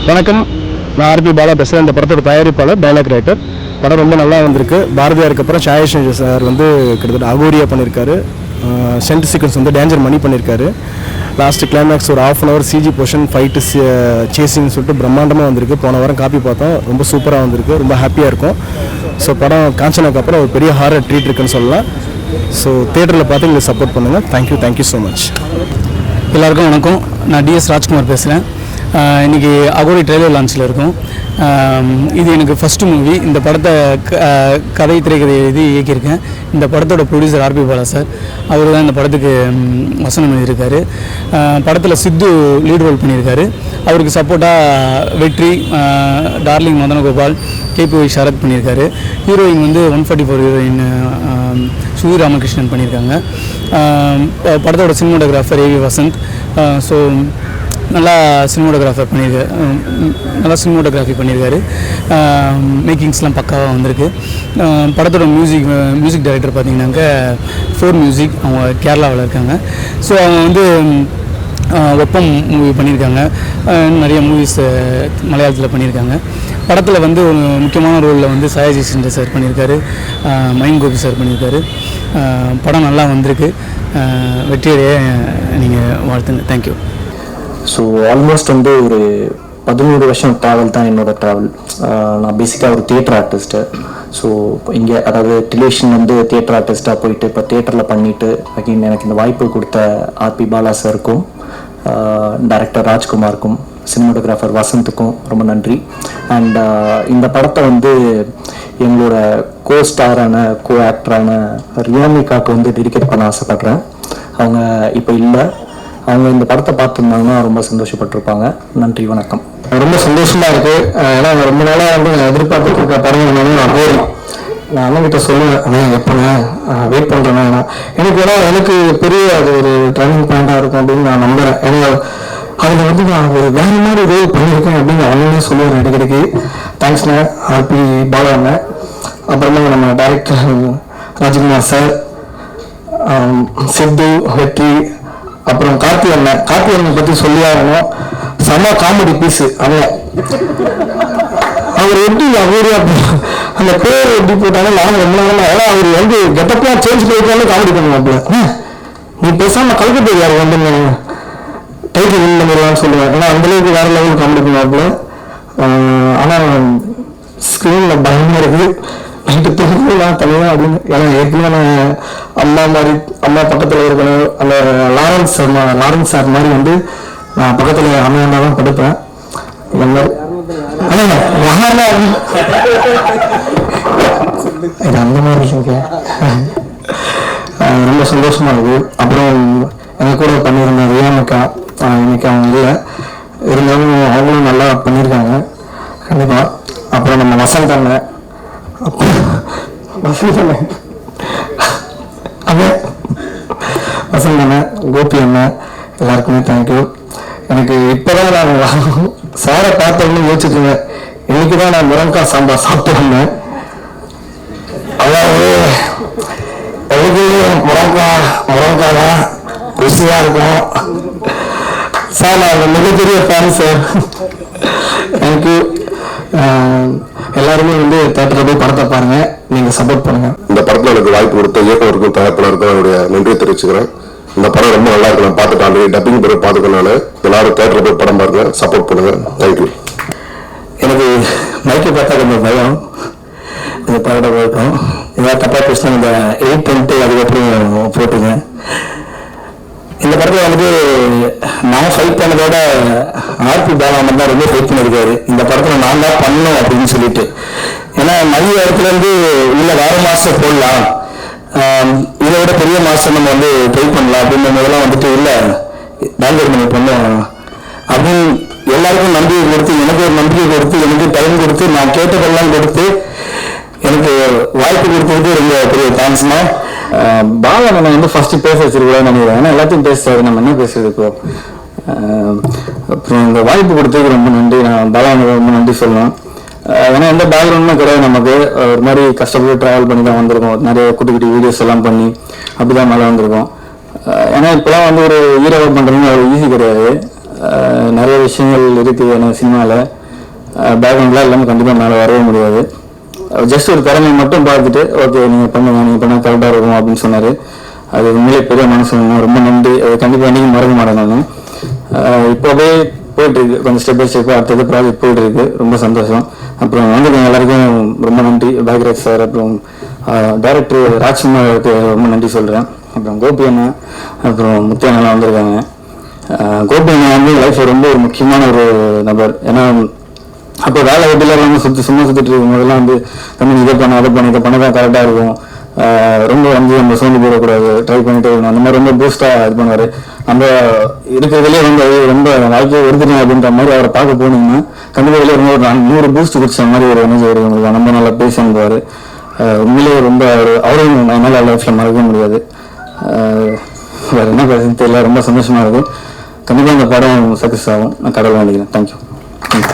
வணக்கம், நான் ஆர்பி பாலா பேசுகிறேன். இந்த படத்தோட தயாரிப்பாளர், டைலாக் ரைட்டர். படம் ரொம்ப நல்லா வந்திருக்கு. பாரதியாருக்கு அப்புறம் சாயேஷ் சார் வந்து கிட்டத்தட்ட அகோரியா பண்ணியிருக்காரு. சென்ட் சீக்வன்ஸ் வந்து டேஞ்சர் மணி பண்ணியிருக்காரு. லாஸ்ட்டு கிளைமேக்ஸ் ஒரு ½ hour சிஜி போர்ஷன் ஃபைட்டு சேசிங்னு சொல்லிட்டு பிரம்மாண்டமாக வந்திருக்கு. போன வாரம் காப்பி பார்த்தோம், ரொம்ப சூப்பராக வந்திருக்கு. ரொம்ப ஹாப்பியாக இருக்கும். ஸோ படம் காஞ்சனாக்கு அப்புறம் ஒரு பெரிய ஹாரர் ட்ரீட் இருக்குன்னு சொல்லலாம். ஸோ தியேட்டரில் பார்த்து எங்களுக்கு சப்போர்ட் பண்ணுங்கள். Thank you so much. எல்லாருக்கும் வணக்கம். நான் டிஎஸ் ராஜ்குமார் பேசுகிறேன். இன்றைக்கி அகோரி ட்ரெய்லர் லான்ச்சில் இருக்கும். இது எனக்கு ஃபஸ்ட்டு மூவி. இந்த படத்தை கதை திரைக்கதை எழுதி இயக்கியிருக்கேன். இந்த படத்தோட ப்ரொடியூசர் ஆர்பி பாலா சார், அவர் தான் இந்த படத்துக்கு வசனம் எழுதியிருக்காரு. படத்தில் சித்து லீட் ரோல் பண்ணியிருக்காரு. அவருக்கு சப்போர்ட்டாக வெற்றி, டார்லிங் மதனகோபால், கேபிஒய் சரத் பண்ணியிருக்காரு. ஹீரோயின் வந்து 144 ஹீரோயின் சுவி ராமகிருஷ்ணன் பண்ணியிருக்காங்க. படத்தோட சினிமாட்டோகிராஃபர் ஏவி வசந்த். ஸோ நல்லா சினிமாட்டோகிராஃபி பண்ணியிருக்காரு. மேக்கிங்ஸ்லாம் பக்காவாக வந்திருக்கு. படத்தோட மியூசிக் டைரக்டர் பார்த்திங்கனாக்க ஃபோர் மியூசிக், அவங்க கேரளாவில் இருக்காங்க. ஸோ அவங்க வந்து ஒப்பம் மூவி பண்ணியிருக்காங்க. நிறைய மூவிஸ் மலையாளத்தில் பண்ணியிருக்காங்க. படத்தில் வந்து ஒரு முக்கியமான ரோலில் வந்து சாயாஜி சார் பண்ணியிருக்காரு, மைன் கோபி சார் பண்ணியிருக்காரு. படம் நல்லா வந்திருக்கு. வெற்றியடைய நீங்கள் வாழ்த்துங்க. தேங்க்யூ. ஸோ ஆல்மோஸ்ட் வந்து ஒரு 11 வருஷம் ட்ராவல் தான் என்னோடய ட்ராவல். நான் பேசிக்காக ஒரு தியேட்டர் ஆர்டிஸ்ட்டு. ஸோ இங்கே அதாவது டெலிவிஷன் வந்து தியேட்டர் ஆர்டிஸ்ட்டாக போயிட்டு இப்போ தியேட்டரில் பண்ணிவிட்டு அகைன் எனக்கு இந்த வாய்ப்பு கொடுத்த ஆர்பி பாலா சாருக்கும், டைரக்டர் ராஜ்குமாருக்கும், சினிமாட்டோகிராஃபர் வசந்துக்கும் ரொம்ப நன்றி. அண்ட் இந்த படத்தை வந்து எங்களோட கோ ஸ்டாரான கோ ஆக்டரான ரியாமிகாவுக்கு வந்து டெடிகேட் பண்ண ஆசைப்பட்றேன். அவங்க இப்போ இல்லை. அவங்க இந்த படத்தை பார்த்துருந்தாங்கன்னா ரொம்ப சந்தோஷப்பட்டிருப்பாங்க. நன்றி, வணக்கம். ரொம்ப சந்தோஷமாக இருக்குது. ஏன்னா ரொம்ப நாளாக வந்து எதிர்பார்த்துட்டு இருக்க படம் நான் போகிறேன். நான் அண்ணன்கிட்ட சொல்லுவேன், அண்ணன் எப்போங்க வெயிட் பண்ணுறேன்னா எனக்கு எனக்கு பெரிய அது ஒரு டர்னிங் பாயிண்டாக இருக்கும் அப்படின்னு நான் நம்புகிறேன். ஏன்னா அதில் வந்து நான் ஒரு வேறு மாதிரி ரோல் பண்ணியிருக்கேன் அப்படின்னு அண்ணனே சொல்லுவேன் இடைக்கிடைக்கு. தேங்க்ஸ்ண்ணே ஆர்பி பாலாண்ணே. அப்புறமா நம்ம டைரக்டர் ராஜ்குமார் சார், சித்து, வெற்றி, அப்புறம் கார்த்தி அண்ணன் பற்றி சொல்லி ஆகணும். செம காமெடி பீஸு. அவன் அவர் எப்படி அவரே அந்த பேர் எப்படி போட்டாலும் நானும் ரொம்ப நாள். ஏன்னா அவர் வந்து கெட்டப்பெல்லாம் சேஞ்ச் பண்ணிட்டாலும் காமெடி பண்ணுவாப்புல. நீ பேசாமல் கல்கட்டை யார் வந்து டைட்டில் வின் பண்ணிடலாம்னு சொல்லுவேன். ஏன்னா அந்தளவுக்கு வேறு லெவலுக்கு காமெடி பண்ணுவாப்புல. ஆனால் ஸ்க்ரீனில் பயமாக இருக்குது. நைட்டு தூங்கலாம் தனியாக அப்படின்னு. ஏன்னா ஏற்கனவே நான் அம்மா பக்கத்தில் இருக்கணும். அந்த லாரன்ஸ் சார் மாதிரி வந்து நான் பக்கத்தில் அம்மையாண்டா தான் படுப்பேன். அந்த மாதிரி ரொம்ப சந்தோஷமா இருக்கு. அப்புறம் எங்கள் கூட பண்ணியிருந்த ரியாமிகா, இன்னைக்கு அவங்க இல்லை, இருந்தாலும் அவங்களும் நல்லா பண்ணியிருக்காங்க கண்டிப்பாக. அப்புறம் நம்ம வசந்த் அண்ணன் கோபி அண்ணன், எல்லாருக்குமே தேங்க்யூ. எனக்கு இப்போதான் நான் சாரை பார்த்தோம்னு யோசிச்சுருந்தேன். இன்னைக்கு தான் நான் முருங்கைக்காய் சாம்பார் சாப்பிட்டு வந்தேன். அதாவது எனக்கு முருங்கைக்காய் தான் ருசியாக இருக்கும் சார். நான் மிகப்பெரிய ஃபேன் சார். தேங்க்யூ. எல்லாருமே வந்து தேட்டரில் போய் படத்தை பாருங்க, நீங்க சப்போர்ட் பண்ணுங்க. இந்த படத்தில் எனக்கு வாய்ப்பு கொடுத்த இயக்குனருக்கும் தயாரிப்பாளருக்கும் என்னுடைய நன்றியை தெரிவிச்சுக்கிறேன். இந்த படம் ரொம்ப நல்லா இருக்கு. நான் பார்த்துட்டு ஆல்ரெடி டப்பிங் பேர் பார்த்துக்கனால எல்லாரும் தேட்டரில் போய் படம் பாருங்க, சப்போர்ட் பண்ணுங்க. தேங்க்யூ. எனக்கு மைக்கை பார்த்தா கொஞ்சம் பயம். இந்த படம் இருக்கும் ஏதாவது தப்பாக பேசினா இந்த 8 பண்ணிட்டு அதுக்கப்புறம் போட்டுங்க. இந்த படத்தில் வந்து நான் ஃபைட் பண்ணதோட ஆர்பி பாலாமன் தான் ரொம்ப ஃபைட் பண்ணியிருக்காரு. இந்த படத்தில் நான் தான் பண்ணணும் அப்படின்னு சொல்லிட்டு. ஏன்னா மதிய இடத்துலேருந்து இல்லை வேற மாதம் போடலாம், இதை விட பெரிய மாதம் நம்ம வந்து ட்ரை பண்ணலாம் அப்படின்றதெல்லாம் வந்துட்டு இல்லை பேங்கர் பண்ணி பண்ணுவோம் அப்படின்னு எல்லாருக்கும் நம்பிக்கை கொடுத்து, எனக்கு ஒரு நம்பிக்கை கொடுத்து, எனக்கு டைம் கொடுத்து, நான் கேட்டதெல்லாம் கொடுத்து எனக்கு வாய்ப்பு கொடுத்ததுக்கு ரொம்ப பெரிய தேங்க்ஸ்னா. பாலா நம்ம வந்து ஃபர்ஸ்ட் பேச வச்சிருக்கோம் நினைக்கிறேன். ஏன்னா எல்லாத்தையும் பேசுறது நம்ம என்ன பேசுறது இப்போ. அப்புறம் இந்த வாய்ப்பு கொடுத்ததுக்கு ரொம்ப நன்றி. நான் பாலா ரொம்ப நன்றி சொல்லலாம். ஏன்னா எந்த பேக்ரவுண்டும் கிடையாது நமக்கு. ஒரு மாதிரி கஷ்டப்பட்டு ட்ராவல் பண்ணி தான் வந்திருக்கோம். நிறைய குட்டி குட்டி வீடியோஸ் எல்லாம் பண்ணி அப்படிதான் மேலே வந்திருக்கோம். ஏன்னா இப்போலாம் வந்து ஒரு ஹீரோவை பண்ணுறதுன்னு ஒரு ஈஸி கிடையாது. நிறைய விஷயங்கள் இருக்குது எனக்கு சினிமாவில். பேக்ரவுண்ட்லாம் எல்லாமே கண்டிப்பாக மேலே வரவே முடியாது. ஜஸ்ட் ஒரு திறமை மட்டும் பார்த்துட்டு ஓகே நீங்கள் பண்ணால் கரெக்டாக இருக்கும் அப்படின்னு சொன்னார். அது உண்மையிலே பெரிய மனசு, ரொம்ப நன்றி. அது கண்டிப்பாக என்றைக்கும் மறக்க மாட்டேன் நான். இப்போவே போயிட்டுருக்கு, கொஞ்சம் ஸ்டெப் பை ஸ்டெப்பாக அடுத்தது ப்ராஜெக்ட் போயிட்டுருக்கு, ரொம்ப சந்தோஷம். அப்புறம் வந்திருக்கவங்க எல்லாருக்கும் ரொம்ப நன்றி. பாக்யராஜ் சார், அப்புறம் டைரக்டர் ராஜ்குமாருக்கு ரொம்ப நன்றி சொல்கிறேன். அப்புறம் கோபி அண்ணா, அப்புறம் முத்து அண்ணா வந்திருக்காங்க. கோபி அண்ணா வந்து லைஃப்பில் ரொம்ப ஒரு முக்கியமான ஒரு நபர். ஏன்னா அப்போ வேலை வெட்டில இல்லாமல் சும்மா சுற்றிட்டு இருக்கும் போதெல்லாம் வந்து தம்பி இதை பண்ண தான் கரெக்டாக இருக்கும், ரொம்ப வந்து நம்ம சோர்ந்து போடக்கூடாது, ட்ரை பண்ணிட்டே இருக்கணும், அந்த மாதிரி ரொம்ப பூஸ்டாக இது பண்ணுவார். நம்ம இருக்கிறதுலே வந்து ரொம்ப வாழ்க்கையை எடுத்துட்டேன் அப்படின்ற மாதிரி அவரை பார்க்க போனீங்கன்னா கண்டிப்பாக வெளியே ரொம்ப 100 பூஸ்ட் குடிச்ச மாதிரி ஒரு எனர்ஜி வரும் உங்களுக்கு. ரொம்ப நல்லா பேசி அனுப்புவார். உண்மையிலேயே ரொம்ப அவரையும் என்னால் லைஃப்பில் மறக்க முடியாது. வேறு என்ன பேசுன்னு தெரியல, ரொம்ப சந்தோஷமாக இருக்குது. கண்டிப்பாக இந்த படம் சக்ஸஸ் ஆகும், நான் கடவுள் நினைக்கிறேன். தேங்க்யூ.